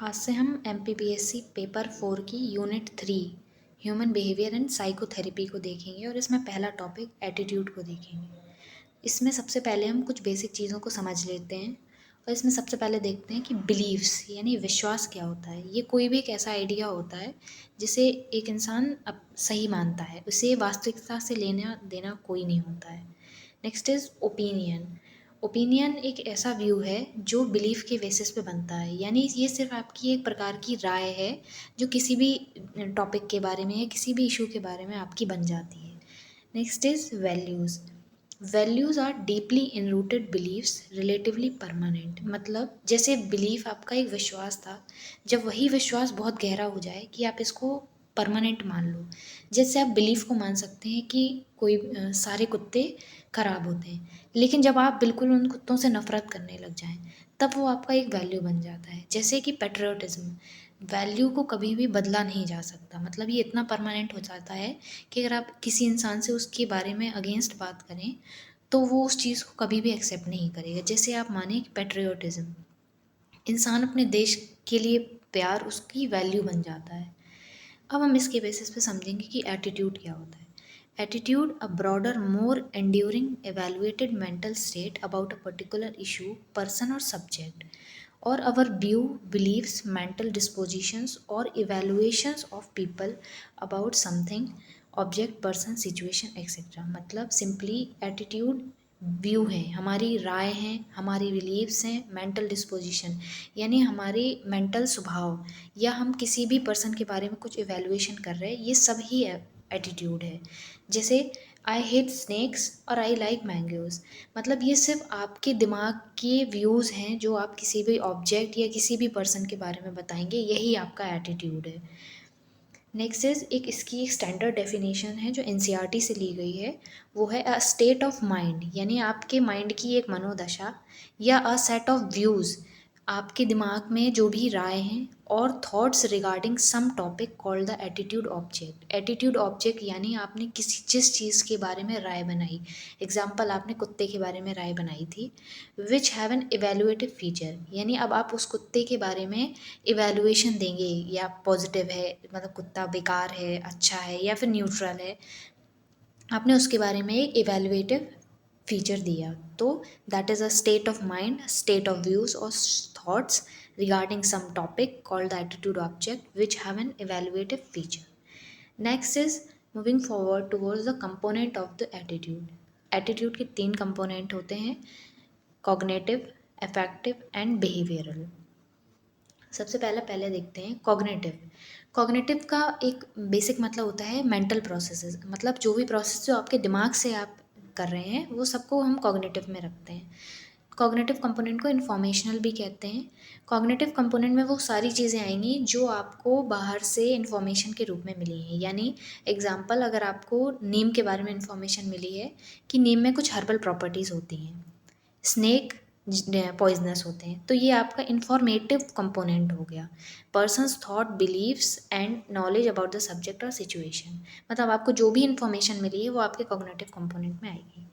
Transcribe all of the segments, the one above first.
आज से हम एमपीपीएससी पेपर 4 की unit 3 human behaviour and psychotherapy को देखेंगे और इसमें पहला टॉपिक एटीट्यूड को देखेंगे। इसमें सबसे पहले हम कुछ बेसिक चीज़ों को समझ लेते हैं और इसमें सबसे पहले देखते हैं कि बिलीव्स यानी विश्वास क्या होता है। ये कोई भी एक ऐसा आइडिया होता है जिसे एक इंसान अब सही मानता है, उसे वास्तविकता से लेना देना कोई नहीं होता है। Next is opinion. ओपिनियन एक ऐसा व्यू है जो बिलीफ के बेसिस पे बनता है, यानी ये सिर्फ आपकी एक प्रकार की राय है जो किसी भी टॉपिक के बारे में या किसी भी इशू के बारे में आपकी बन जाती है। Next is values. Values are deeply inrooted beliefs relatively permanent. मतलब जैसे बिलीफ आपका एक विश्वास था, जब वही विश्वास बहुत गहरा हो जाए कि आप इसको परमानेंट मान लो। जैसे आप बिलीफ को मान सकते हैं कि कोई सारे कुत्ते खराब होते हैं, लेकिन जब आप बिल्कुल उन कुत्तों से नफरत करने लग जाएं तब वो आपका एक वैल्यू बन जाता है। जैसे कि पेट्रियोटिज्म, वैल्यू को कभी भी बदला नहीं जा सकता। मतलब ये इतना परमानेंट हो जाता है कि अगर आप किसी इंसान से उसके बारे में अगेंस्ट बात करें तो वो उस चीज़ को कभी भी एक्सेप्ट नहीं करेगा। जैसे आप माने कि पेट्रियोटिज्म, इंसान अपने देश के लिए प्यार उसकी वैल्यू बन जाता है। अब हम इसके बेसिस पे समझेंगे कि एटीट्यूड क्या होता है। Attitude a broader more enduring evaluated mental state about a particular issue, person और सब्जेक्ट, और our view, beliefs, mental dispositions और evaluations of people about something, object, person, situation etcetera. मतलब सिंपली एटीट्यूड व्यू है, हमारी राय हैं, हमारी beliefs हैं, mental disposition यानी हमारी मेंटल स्वभाव, या हम किसी भी पर्सन के बारे में कुछ इवैल्यूएशन कर रहे हैं, ये सब ही एटीट्यूड है। जैसे आई हेट स्नेक्स और आई लाइक मैंगोज। मतलब ये सिर्फ आपके दिमाग के व्यूज़ हैं जो आप किसी भी ऑब्जेक्ट या किसी भी पर्सन के बारे में बताएंगे, यही आपका एटीट्यूड है। नेक्स्ट इज इसकी एक स्टैंडर्ड डेफिनेशन है जो एनसीईआरटी से ली गई है। वो है अ स्टेट ऑफ माइंड, यानी आपके माइंड की एक मनोदशा, या अ सेट ऑफ व्यूज़, आपके दिमाग में जो भी राय हैं, और thoughts regarding some topic called the attitude object. Attitude object यानी आपने किसी जिस चीज़ के बारे में राय बनाई, एग्जाम्पल आपने कुत्ते के बारे में राय बनाई थी, विच हैव एन इवेलुएटिव फीचर, यानी अब आप उस कुत्ते के बारे में इवैल्यूएशन देंगे, या पॉजिटिव है मतलब कुत्ता बेकार है, अच्छा है, या फिर न्यूट्रल है, आपने उसके बारे में एक इवैल्यूएटिव फीचर दिया। तो that is a state of mind, state of views और thoughts regarding some topic called the attitude object which have an evaluative feature. Next is moving forward towards the component of the attitude. Attitude के 3 component होते हैं, cognitive, affective and behavioural. सबसे पहले देखते हैं cognitive. Cognitive का एक basic मतलब होता है मेंटल प्रोसेसेस। मतलब जो भी प्रोसेस जो आपके दिमाग से आप कर रहे हैं वो सबको हम कॉग्निटिव में रखते हैं। कॉग्निटिव कंपोनेंट को इन्फॉर्मेशनल भी कहते हैं। कॉग्निटिव कंपोनेंट में वो सारी चीज़ें आएंगी जो आपको बाहर से इन्फॉर्मेशन के रूप में मिली हैं। यानी एग्जांपल, अगर आपको नीम के बारे में इन्फॉर्मेशन मिली है कि नीम में कुछ हर्बल प्रॉपर्टीज़ होती हैं, स्नेक पॉइजनस होते हैं, तो ये आपका इंफॉर्मेटिव कंपोनेंट हो गया। Person's thought, beliefs and knowledge about the subject और सिचुएशन, मतलब आपको जो भी इंफॉर्मेशन मिली है वो आपके कॉग्निटिव कंपोनेंट में आएगी।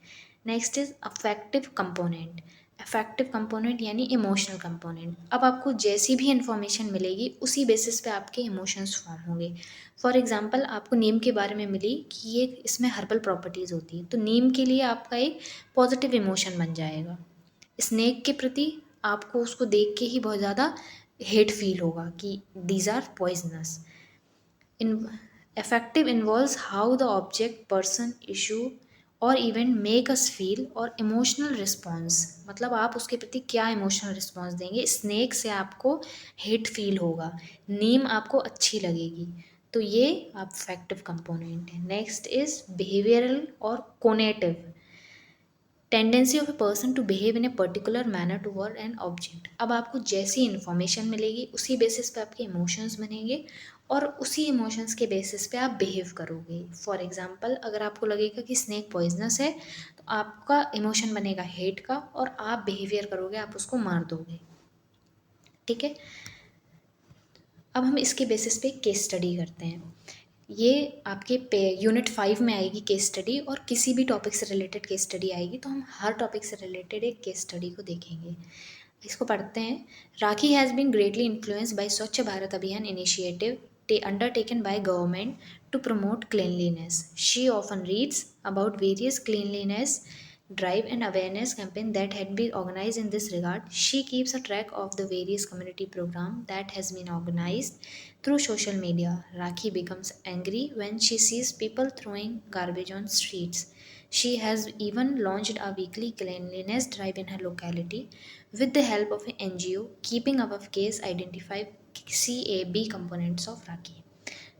Next is affective component. Affective component यानी इमोशनल कंपोनेंट। अब आपको जैसी भी इंफॉर्मेशन मिलेगी उसी बेसिस पे आपके इमोशंस फॉर्म होंगे। फॉर एग्जांपल, आपको नीम के बारे में मिली कि ये इसमें हर्बल प्रॉपर्टीज़ होती हैं, तो नीम के लिए आपका एक पॉजिटिव इमोशन बन जाएगा। स्नेक के प्रति आपको उसको देख के ही बहुत ज़्यादा हेट फील होगा कि these are poisonous. In affective involves how the object, person, issue और इवेंट मेक अस फील और इमोशनल रिस्पॉन्स, मतलब आप उसके प्रति क्या इमोशनल रिस्पॉन्स देंगे। स्नेक से आपको हेट फील होगा, नीम आपको अच्छी लगेगी, तो ये आप इफेक्टिव कंपोनेंट है। नेक्स्ट इज बिहेवियरल और conative. Tendency of a person to behave in a particular manner toward an object. अब आपको जैसी इन्फॉर्मेशन मिलेगी उसी बेसिस पे आपके इमोशंस बनेंगे और उसी इमोशंस के बेसिस पे आप बिहेव करोगे। फॉर एग्जांपल, अगर आपको लगेगा कि स्नेक पॉइजनस है तो आपका इमोशन बनेगा हेट का और आप बिहेवियर करोगे, आप उसको मार दोगे। ठीक है, अब हम इसके बेसिस पे केस स्टडी करते हैं। ये आपके यूनिट 5 में आएगी केस स्टडी, और किसी भी टॉपिक से रिलेटेड केस स्टडी आएगी तो हम हर टॉपिक से रिलेटेड एक केस स्टडी को देखेंगे। इसको पढ़ते हैं। Rakhi has been greatly influenced by Swachh Bharat Abhiyan initiative undertaken by government to promote cleanliness. She often reads about various cleanliness drive and awareness campaign that had been organized in this regard. She keeps a track of the various community program that has been organized through social media. Rakhi becomes angry when she sees people throwing garbage on streets. She has even launched a weekly cleanliness drive in her locality with the help of an NGO. Keeping up of case identify CAB components of राखी।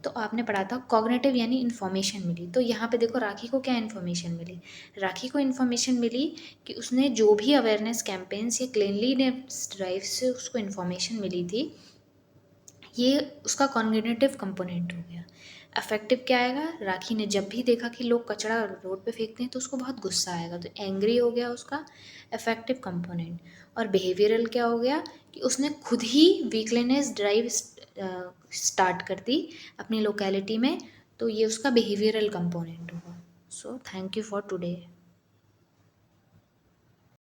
तो आपने पढ़ा था cognitive यानी information मिली, तो यहाँ पे देखो राखी को क्या इन्फॉर्मेशन मिली। राखी को इन्फॉर्मेशन मिली कि उसने जो भी अवेयरनेस कैंपेन्स या क्लीनलीनेस ड्राइव से उसको इन्फॉर्मेशन मिली थी, ये उसका कॉग्निटिव कंपोनेंट हो गया। अफेक्टिव क्या आएगा, राखी ने जब भी देखा कि लोग कचरा रोड पे फेंकते हैं तो उसको बहुत गुस्सा आएगा, तो एंग्री हो गया उसका अफेक्टिव कंपोनेंट। और बिहेवियरल क्या हो गया कि उसने खुद ही वीकलीनेस ड्राइव स्टार्ट कर दी अपनी लोकेलिटी में, तो ये उसका बिहेवियरल कंपोनेंट होगा। So thank you for today.